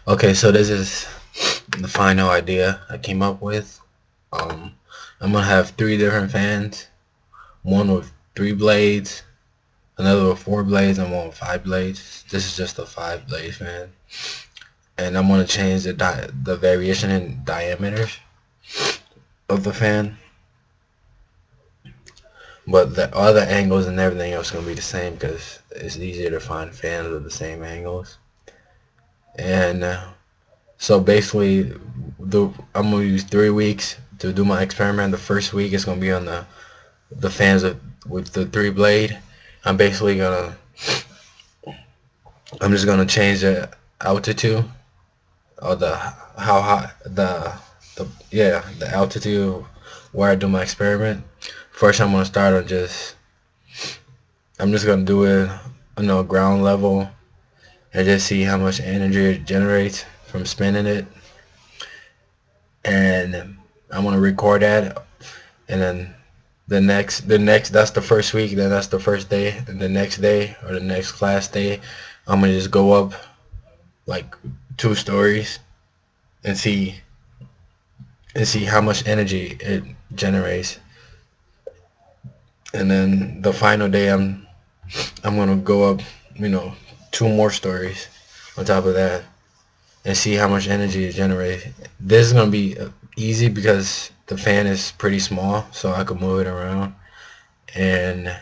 Okay, so this is the final idea I came up with. Um, I'm gonna have three different fans. One with three blades, another with four blades, and one with five blades. This is just a five blade fan, and I'm gonna change the variation in diameters of the fan, but the other angles and everything else is gonna be the same because it's easier to find fans with the same angles. And so basically, I'm gonna use 3 weeks to do my experiment. The first week is gonna be on the fans with the three blade. I'm basically gonna I'm just gonna change the altitude or the how high the altitude where I do my experiment. First, I'm gonna start on I'm just gonna do it ground level and just see how much energy it generates from spinning it, and I'm gonna record that, and then the next that's the first week, then that's the first day, and the next day or the next class day I'm gonna just go up like 2 stories and see how much energy it generates, and then the final day I'm gonna go up 2 more stories on top of that and see how much energy it generates. This is gonna be easy because the fan is pretty small, so I can move it around. And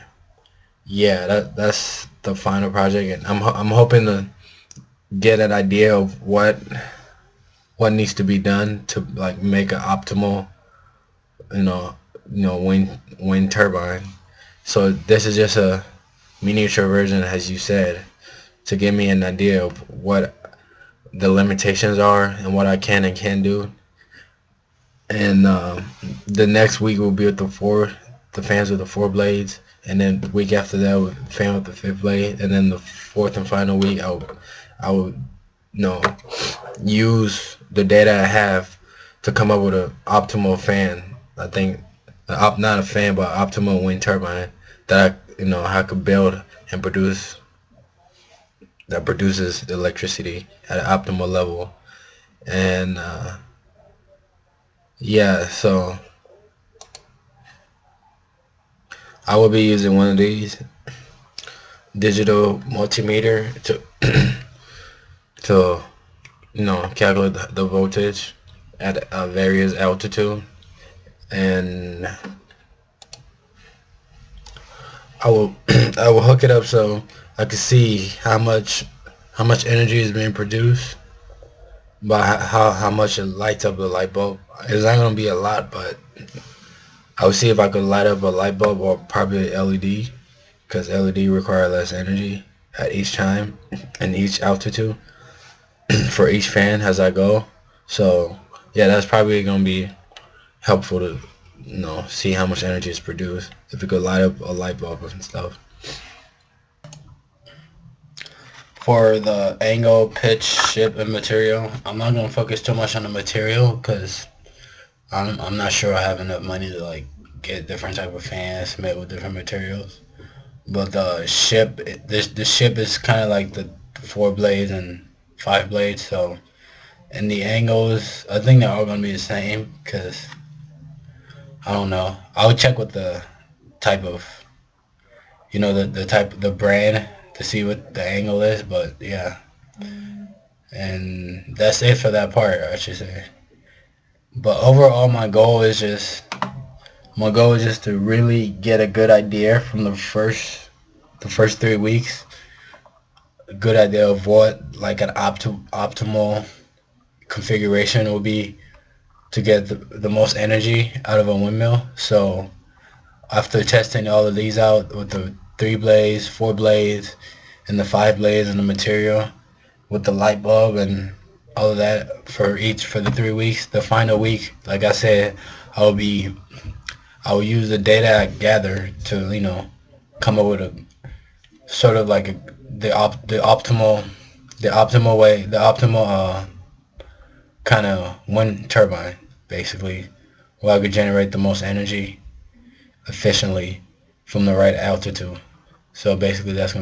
yeah, that's the final project, and I'm hoping to get an idea of what needs to be done to like make an optimal you know wind turbine. So this is just a miniature version, as you said, to give me an idea of what the limitations are and what I can and can't do. And the next week will be with the fans with the four blades, and then the week after that with the fan with the fifth blade, and then the fourth and final week I will use the data I have to come up with an optimal fan. I think not a fan, but optimal wind turbine that I could build and produce that produces electricity at an optimal level. And yeah, so I will be using one of these digital multimeter to calculate the voltage at various altitude, and I will I will hook it up so I can see how much energy is being produced by how much it lights up the light bulb. It's not gonna be a lot, but I will see if I could light up a light bulb or probably LED, because LED require less energy at each time and each altitude for each fan as I go. So yeah, that's probably gonna be helpful to see how much energy is produced if we could light up a light bulb and stuff. For the angle, pitch, shape, and material, I'm not gonna focus too much on the material because I'm not sure I have enough money to like get different type of fans made with different materials. But the ship is kind of like the four blades and five blades. So, and the angles, I think they're all gonna be the same because I don't know. I'll check with the type of the brand to see what the angle is. But yeah, and that's it for that part, I should say. But overall, my goal is just to really get a good idea from the first 3 weeks, a good idea of what like an optimal configuration will be to get the most energy out of a windmill. So after testing all of these out with the three blades, four blades, and the five blades and the material with the light bulb and all of that for the 3 weeks, the final week, like I said, I will be I will use the data I gather to come up with a sort of like the optimal way, the optimal kind of wind turbine, basically, where I could generate the most energy efficiently from the right altitude. So basically, that's gonna